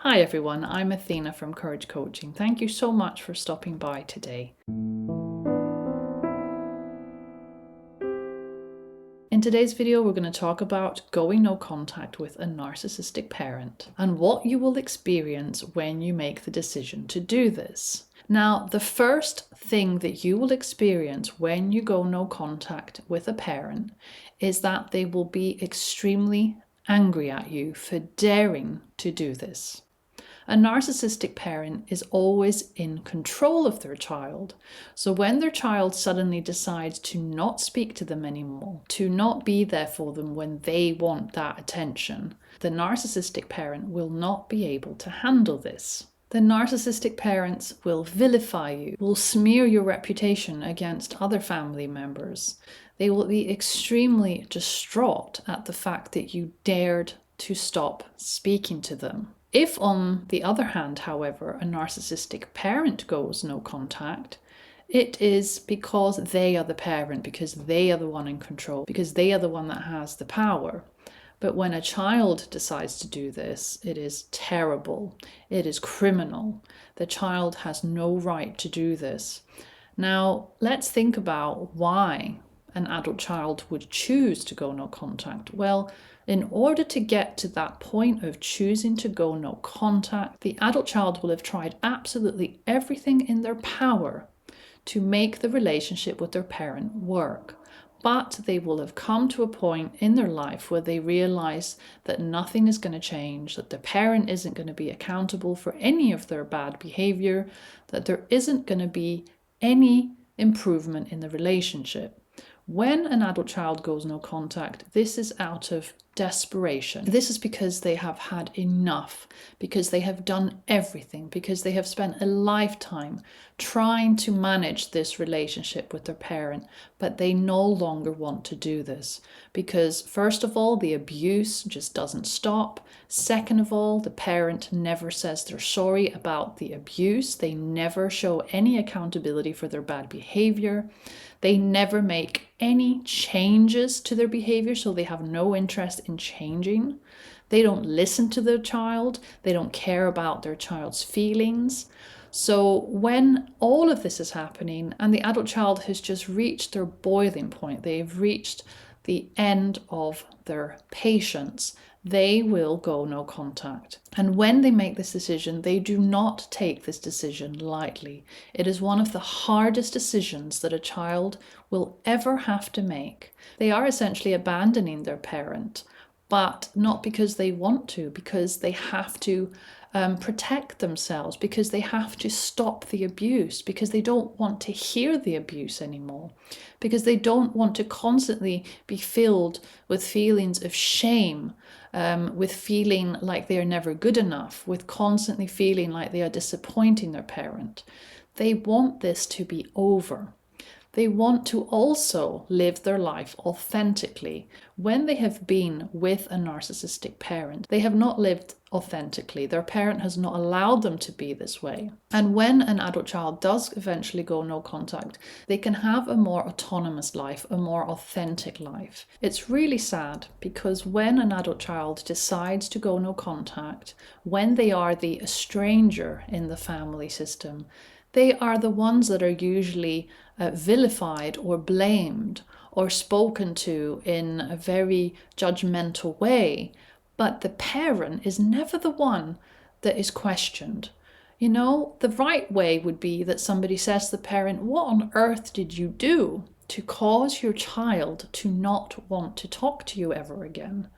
Hi everyone, I'm Athena from Courage Coaching. Thank you so much for stopping by today. In today's video, we're going to talk about going no contact with a narcissistic parent and what you will experience when you make the decision to do this. Now, the first thing that you will experience when you go no contact with a parent is that they will be extremely angry at you for daring to do this. A narcissistic parent is always in control of their child. So when their child suddenly decides to not speak to them anymore, to not be there for them when they want that attention, the narcissistic parent will not be able to handle this. The narcissistic parents will vilify you, will smear your reputation against other family members. They will be extremely distraught at the fact that you dared to stop speaking to them. If, on the other hand, however, a narcissistic parent goes no contact, it is because they are the parent, because they are the one in control, because they are the one that has the power. But when a child decides to do this, it is terrible. It is criminal. The child has no right to do this. Now, let's think about why an adult child would choose to go no contact. Well, in order to get to that point of choosing to go no contact, the adult child will have tried absolutely everything in their power to make the relationship with their parent work. But they will have come to a point in their life where they realize that nothing is going to change, that the parent isn't going to be accountable for any of their bad behavior, that there isn't going to be any improvement in the relationship. When an adult child goes no contact, this is out of desperation. This is because they have had enough, because they have done everything, because they have spent a lifetime trying to manage this relationship with their parent, but they no longer want to do this. Because first of all, the abuse just doesn't stop. Second of all, the parent never says they're sorry about the abuse. They never show any accountability for their bad behavior. They never make any changes to their behavior, so they have no interest in changing. They don't listen to their child. They don't care about their child's feelings. So when all of this is happening and the adult child has just reached their boiling point, they've reached the end of their patience, they will go no contact. And when they make this decision, they do not take this decision lightly. It is one of the hardest decisions that a child will ever have to make. They are essentially abandoning their parent, but not because they want to, because they have to protect themselves, because they have to stop the abuse, because they don't want to hear the abuse anymore, because they don't want to constantly be filled with feelings of shame, with feeling like they are never good enough, with constantly feeling like they are disappointing their parent. They want this to be over. They want to also live their life authentically. When they have been with a narcissistic parent, they have not lived authentically. Their parent has not allowed them to be this way. And when an adult child does eventually go no contact, they can have a more autonomous life, a more authentic life. It's really sad because when an adult child decides to go no contact, when they are the stranger in the family system, they are the ones that are usually vilified or blamed or spoken to in a very judgmental way. But the parent is never the one that is questioned. You know, the right way would be that somebody says to the parent, "What on earth did you do to cause your child to not want to talk to you ever again?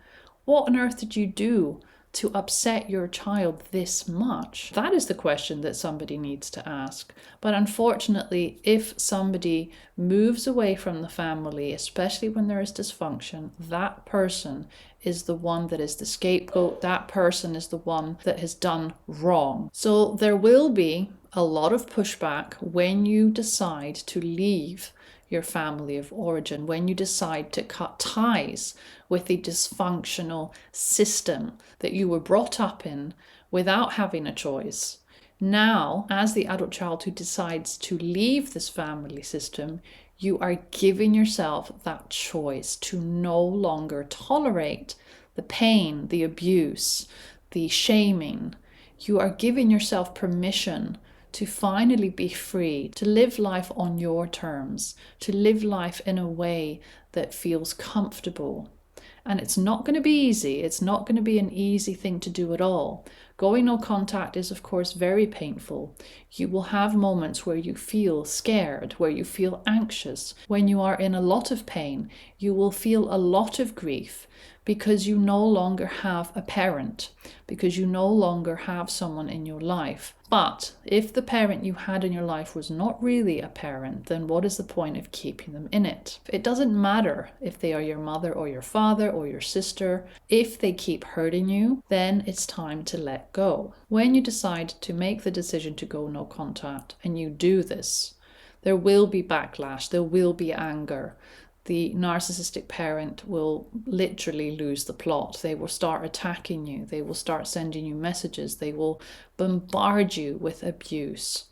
What on earth did you do to upset your child this much?" That is the question that somebody needs to ask. But unfortunately, if somebody moves away from the family, especially when there is dysfunction, that person is the one that is the scapegoat. That person is the one that has done wrong. So there will be a lot of pushback when you decide to leave your family of origin, when you decide to cut ties with the dysfunctional system that you were brought up in without having a choice. Now, as the adult child who decides to leave this family system, you are giving yourself that choice to no longer tolerate the pain, the abuse, the shaming. You are giving yourself permission to finally be free, to live life on your terms, to live life in a way that feels comfortable. And it's not going to be easy. It's not going to be an easy thing to do at all. Going no contact is, of course, very painful. You will have moments where you feel scared, where you feel anxious. When you are in a lot of pain, you will feel a lot of grief because you no longer have a parent, because you no longer have someone in your life. But if the parent you had in your life was not really a parent, then what is the point of keeping them in it? It doesn't matter if they are your mother or your father or your sister. If they keep hurting you, then it's time to let go. When you decide to make the decision to go no contact and you do this, there will be backlash, there will be anger. The narcissistic parent will literally lose the plot. They will start attacking you. They will start sending you messages. They will bombard you with abuse.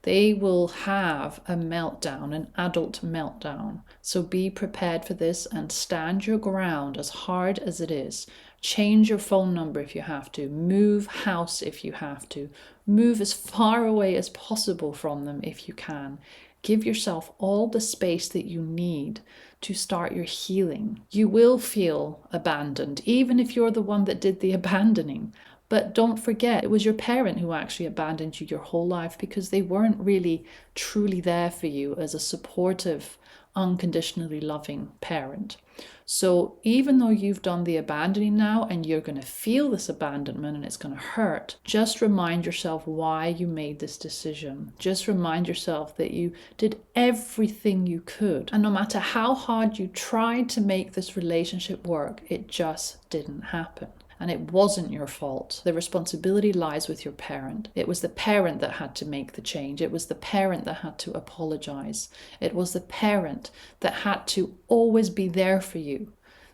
They will have a meltdown, an adult meltdown. So be prepared for this and stand your ground as hard as it is. Change your phone number if you have to. Move house if you have to. Move as far away as possible from them if you can. Give yourself all the space that you need to start your healing. You will feel abandoned, even if you're the one that did the abandoning. But don't forget, it was your parent who actually abandoned you your whole life because they weren't really truly there for you as a supportive, unconditionally loving parent. So even though you've done the abandoning now and you're going to feel this abandonment and it's going to hurt, just remind yourself why you made this decision. Just remind yourself that you did everything you could. And no matter how hard you tried to make this relationship work, it just didn't happen. And it wasn't your fault. The responsibility lies with your parent. It was the parent that had to make the change. It was the parent that had to apologize. It was the parent that had to always be there for you.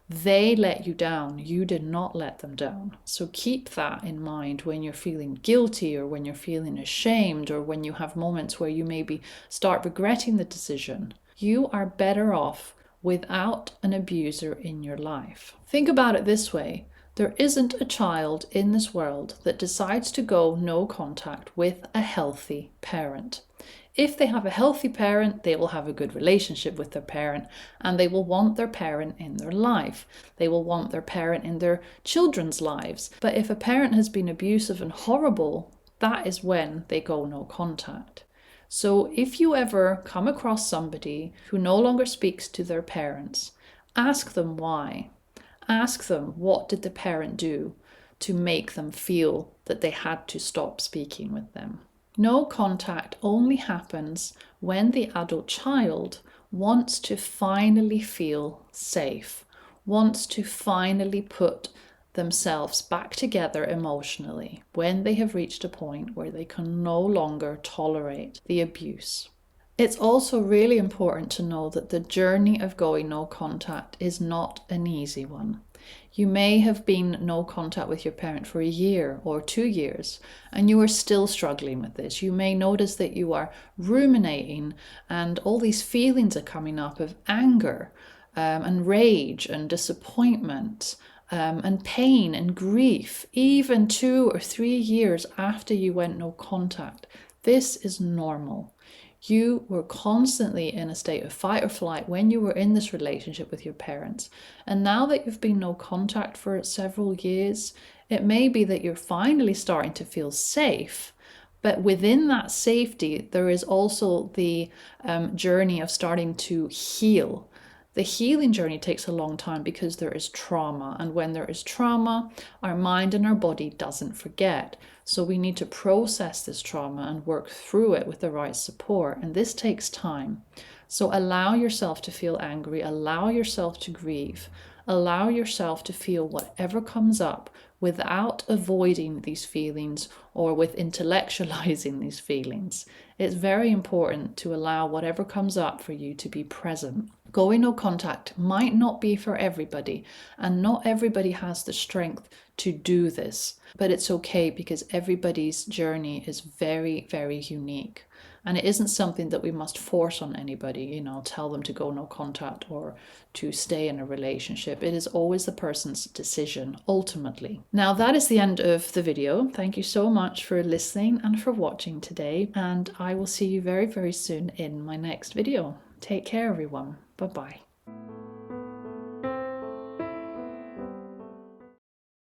They let you down. You did not let them down. So keep that in mind when you're feeling guilty or when you're feeling ashamed or when you have moments where you maybe start regretting the decision. You are better off without an abuser in your life. Think about it this way. There isn't a child in this world that decides to go no contact with a healthy parent. If they have a healthy parent, they will have a good relationship with their parent and they will want their parent in their life. They will want their parent in their children's lives. But if a parent has been abusive and horrible, that is when they go no contact. So if you ever come across somebody who no longer speaks to their parents, ask them why. Ask them, what did the parent do to make them feel that they had to stop speaking with them? No contact only happens when the adult child wants to finally feel safe, wants to finally put themselves back together emotionally, when they have reached a point where they can no longer tolerate the abuse. It's also really important to know that the journey of going no contact is not an easy one. You may have been no contact with your parent for a year or 2 years, and you are still struggling with this. You may notice that you are ruminating and all these feelings are coming up of anger and rage and disappointment and pain and grief, even 2 or 3 years after you went no contact. This is normal. You were constantly in a state of fight or flight when you were in this relationship with your parents. And now that you've been no contact for several years, it may be that you're finally starting to feel safe. But within that safety, there is also the journey of starting to heal. The healing journey takes a long time because there is trauma. And when there is trauma, our mind and our body doesn't forget. So we need to process this trauma and work through it with the right support. And this takes time. So allow yourself to feel angry. Allow yourself to grieve. Allow yourself to feel whatever comes up without avoiding these feelings or with intellectualizing these feelings. It's very important to allow whatever comes up for you to be present. Going no contact might not be for everybody, and not everybody has the strength to do this. But it's okay, because everybody's journey is very, very unique. And it isn't something that we must force on anybody, you know, tell them to go no contact or to stay in a relationship. It is always the person's decision, ultimately. Now, that is the end of the video. Thank you so much for listening and for watching today. And I will see you very, very soon in my next video. Take care, everyone. Bye-bye.